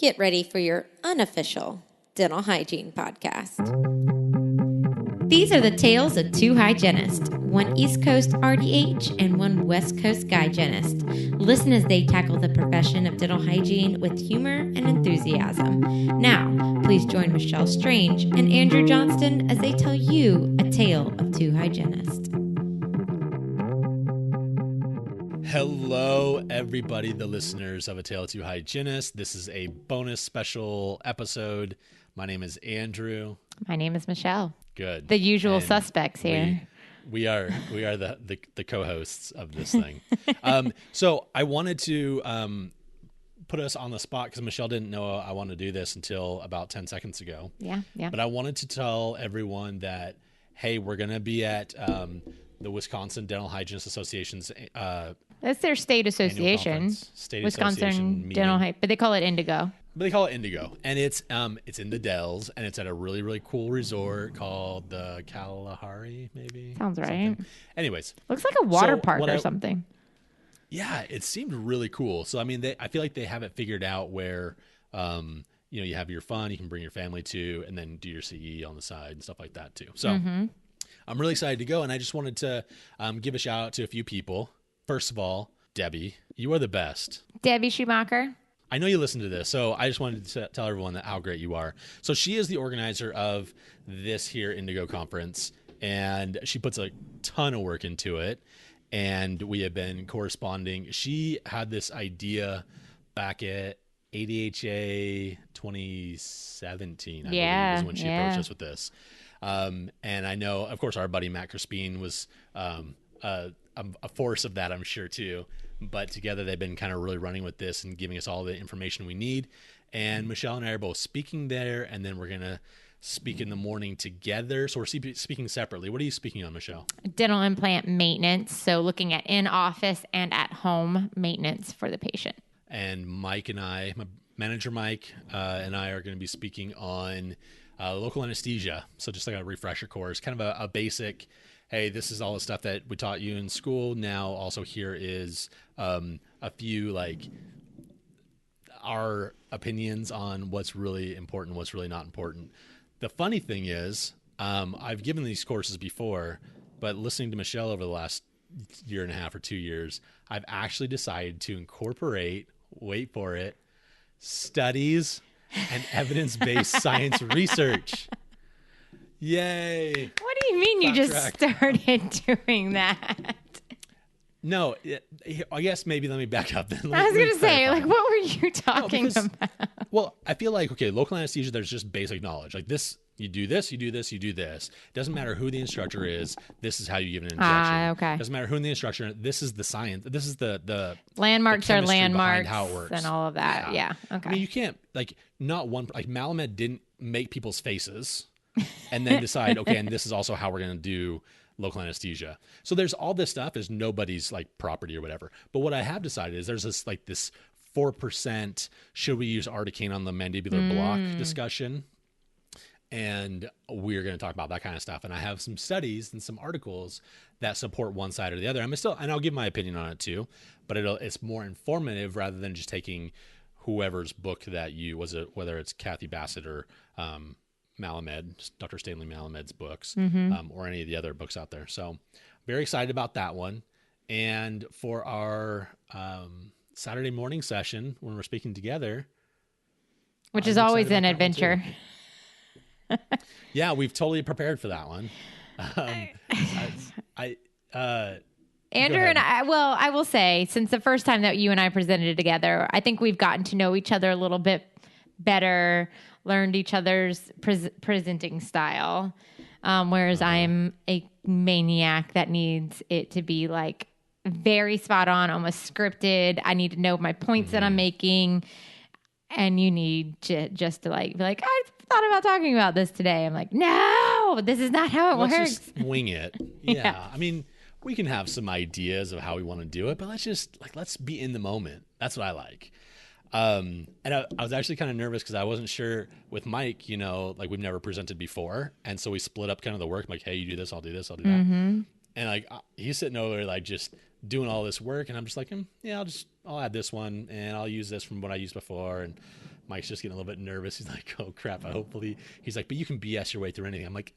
Get ready for your unofficial dental hygiene podcast. These are the tales of two hygienists, one East Coast RDH and one West Coast hygienist. Listen as they tackle the profession of dental hygiene with humor and enthusiasm. Now, please join Michelle Strange and Andrew Johnston as they tell you a tale of two hygienists. Hello, everybody, the listeners of A Tale of Two Hygienists. This is a bonus special episode. My name is Andrew. My name is Michelle. Good. The usual And suspects here. We are the co-hosts of this thing. So I wanted to put us on the spot because Michelle didn't know I wanted to do this until about 10 seconds ago. Yeah. But I wanted to tell everyone that, hey, we're going to be at the Wisconsin Dental Hygienists Association's That's their state association. Wisconsin Dental Hygiene, but they call it Indigo. But they call it Indigo, and it's in the Dells, and it's at a really, really cool resort called the Kalahari, maybe. Sounds right. Something. Anyways, looks like a water park or something. Yeah, it seemed really cool. So I mean, I feel like they have it figured out where, you have your fun, you can bring your family to, and then do your CE on the side and stuff like that too. So I'm really excited to go, and I just wanted to give a shout out to a few people. First of all, Debbie, you are the best. Debbie Schumacher. I know you listen to this, so I just wanted to tell everyone how great you are. So she is the organizer of this here Indigo Conference, and she puts a ton of work into it, and we have been corresponding. She had this idea back at ADHA 2017, I believe, is when she approached us with this. And I know, of course, our buddy Matt Crispin was a force of that, I'm sure, too. But together they've been kind of really running with this and giving us all the information we need. And Michelle and I are both speaking there, and then we're going to speak in the morning together. So we're speaking separately. What are you speaking on, Michelle? Dental implant maintenance. So looking at in-office and at-home maintenance for the patient. And Mike and I, my manager Mike and I are going to be speaking on local anesthesia. So just like a refresher course, kind of a basic, hey, this is all the stuff that we taught you in school. Now also here is a few like our opinions on what's really important, what's really not important. The funny thing is I've given these courses before, but listening to Michelle over the last year and a half or 2 years, I've actually decided to incorporate, wait for it, studies and evidence-based science research. Yay. What do you mean you just started doing that? No, I guess maybe let me back up then. I was going to say, like, what were you talking about? Well, I feel like, okay, local anesthesia, there's just basic knowledge. Like this, you do this, you do this, you do this. Doesn't matter who the instructor is. This is how you give an injection. Okay. Doesn't matter who the instructor. This is the science. This is the landmarks the are landmarks how it works and all of that. Yeah. Okay. I mean, you can't Malamed didn't make people's faces and then decide, okay, and this is also how we're going to do local anesthesia. So there's all this stuff is nobody's like property or whatever. But what I have decided is there's this 4% should we use articaine on the mandibular block discussion. And we're going to talk about that kind of stuff. And I have some studies and some articles that support one side or the other. And I'll give my opinion on it too, but it's more informative rather than just taking whoever's book that whether it's Kathy Bassett or Malamed, Dr. Stanley Malamed's books, or any of the other books out there. So very excited about that one. And for our Saturday morning session, when we're speaking together, which is always an adventure. Yeah, we've totally prepared for that one. Andrew and I will say, since the first time that you and I presented together, I think we've gotten to know each other a little bit better, learned each other's presenting style. Whereas I'm a maniac that needs it to be like very spot on, almost scripted. I need to know my points that I'm making. And you need to just to like be like, I thought about talking about this today. I'm like, no, this is not how it works. Just wing it. Yeah. I mean, we can have some ideas of how we want to do it, but let's be in the moment. That's what I like. And I was actually kind of nervous because I wasn't sure with Mike, we've never presented before. And so we split up kind of the work. I'm like, hey, you do this, I'll do this, I'll do that. And like, he's sitting over there, like just doing all this work. And I'm just like, yeah, I'll add this one and I'll use this from what I used before. And Mike's just getting a little bit nervous. He's like, oh crap, hopefully. He's like, but you can BS your way through anything. I'm like,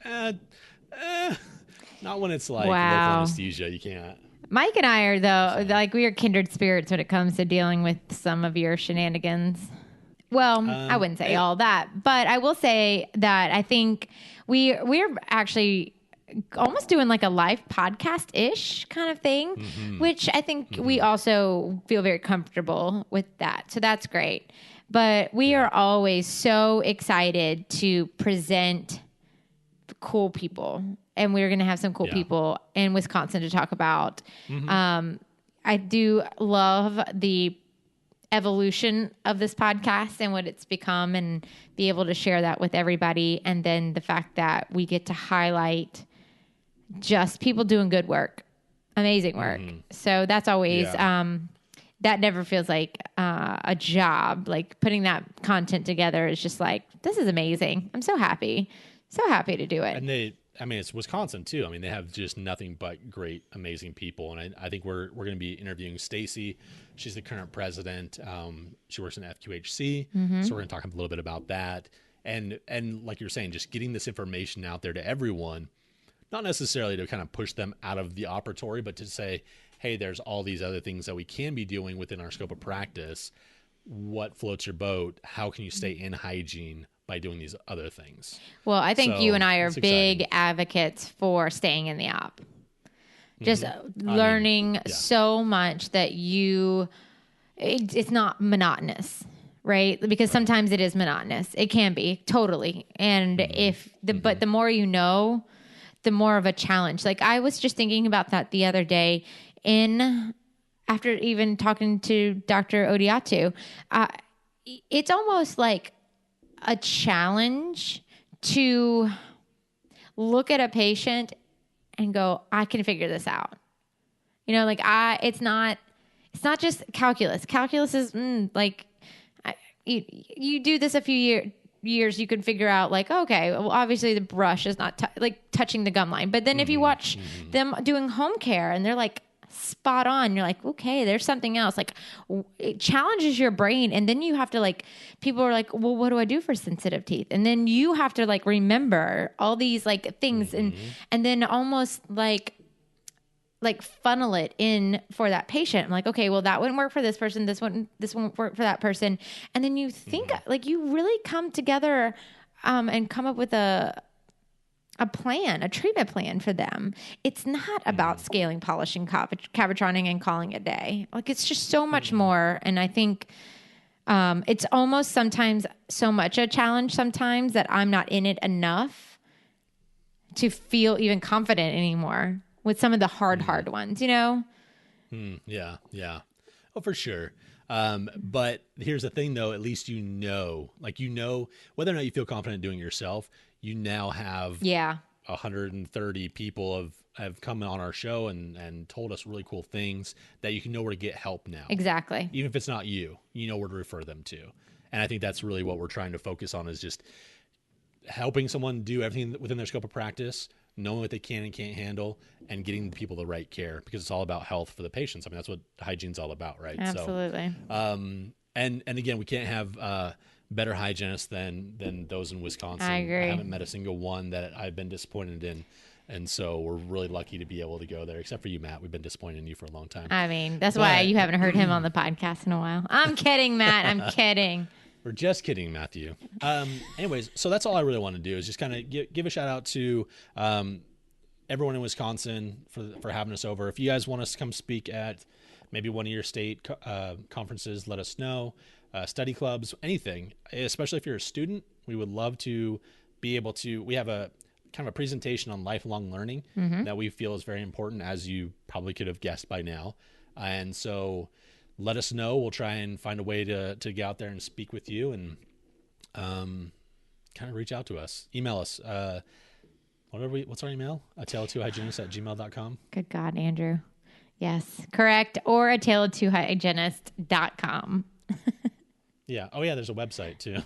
not when it's like local anesthesia. You can't. Mike and I are, though, like we are kindred spirits when it comes to dealing with some of your shenanigans. Well, I wouldn't say all that, but I will say that I think we're actually almost doing like a live podcast-ish kind of thing, which I think we also feel very comfortable with that. So that's great. But we are always so excited to present cool people. And we're going to have some cool people in Wisconsin to talk about. I do love the evolution of this podcast and what it's become, and be able to share that with everybody. And then the fact that we get to highlight just people doing good work, amazing work. So that's always, that never feels like a job. Like putting that content together is just like, this is amazing. I'm so happy to do it. And it's Wisconsin too. I mean, they have just nothing but great, amazing people. And I think we're going to be interviewing Stacy. She's the current president. She works in FQHC. So we're going to talk a little bit about that. And like you're saying, just getting this information out there to everyone, not necessarily to kind of push them out of the operatory, but to say, hey, there's all these other things that we can be doing within our scope of practice. What floats your boat? How can you stay in hygiene by doing these other things? Well, I think you and I are big advocates for staying in the op. Just learning so much that it's not monotonous, right? Because sometimes it is monotonous. It can be, totally. And but the more you know, the more of a challenge. Like I was just thinking about that the other day after even talking to Dr. Odiatu, it's almost like a challenge to look at a patient and go, I can figure this out. You know, like it's not just calculus. Calculus is you do this a few years, you can figure out like, okay, well, obviously the brush is not touching the gum line. But then if you watch them doing home care and they're like spot on, you're like, okay, there's something else. Like it challenges your brain. And then you have to people are like, well, what do I do for sensitive teeth? And then you have to remember all these things and then almost like funnel it in for that patient. I'm like, okay, well that wouldn't work for this person. This won't work for that person. And then you think you really come together and come up with a treatment plan for them. It's not about scaling, polishing, cabotroning, and calling it a day. It's just so much more. And I think it's almost sometimes so much a challenge sometimes that I'm not in it enough to feel even confident anymore with some of the hard ones, you know? Yeah. Oh, for sure. But here's the thing though, at least you know whether or not you feel confident doing it yourself, you now have 130 people have come on our show and told us really cool things that you can know where to get help now. Exactly. Even if it's not you know where to refer them to. And I think that's really what we're trying to focus on, is just helping someone do everything within their scope of practice, knowing what they can and can't handle, and getting people the right care, because it's all about health for the patients. I mean, that's what hygiene's all about, right? Absolutely. So, and again, we can't have better hygienists than those in Wisconsin. I agree. I haven't met a single one that I've been disappointed in. And so we're really lucky to be able to go there, except for you, Matt. We've been disappointed in you for a long time. I mean, that's why you haven't heard him on the podcast in a while. I'm kidding, Matt. I'm kidding. We're just kidding, Matthew. Anyways, so that's all I really want to do, is just kind of give a shout out to everyone in Wisconsin for having us over. If you guys want us to come speak at maybe one of your state conferences, let us know. Study clubs, anything, especially if you're a student, we would love to be able to. We have a kind of a presentation on lifelong learning that we feel is very important, as you probably could have guessed by now. And so let us know. We'll try and find a way to get out there and speak with you, and kind of reach out to us. Email us. What's our email? A tale of two hygienists at gmail.com. Good God, Andrew. Yes, correct. Or a tale of two hygienist.com. Yeah. Oh, yeah. There's a website too.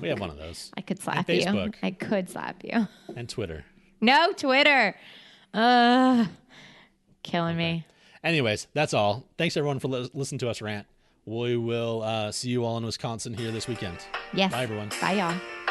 We have one of those. I could slap you. Facebook. I could slap you. And Twitter. No Twitter. Killing me. Anyways, that's all. Thanks everyone for listening to us rant. We will see you all in Wisconsin here this weekend. Yes. Bye, everyone. Bye, y'all.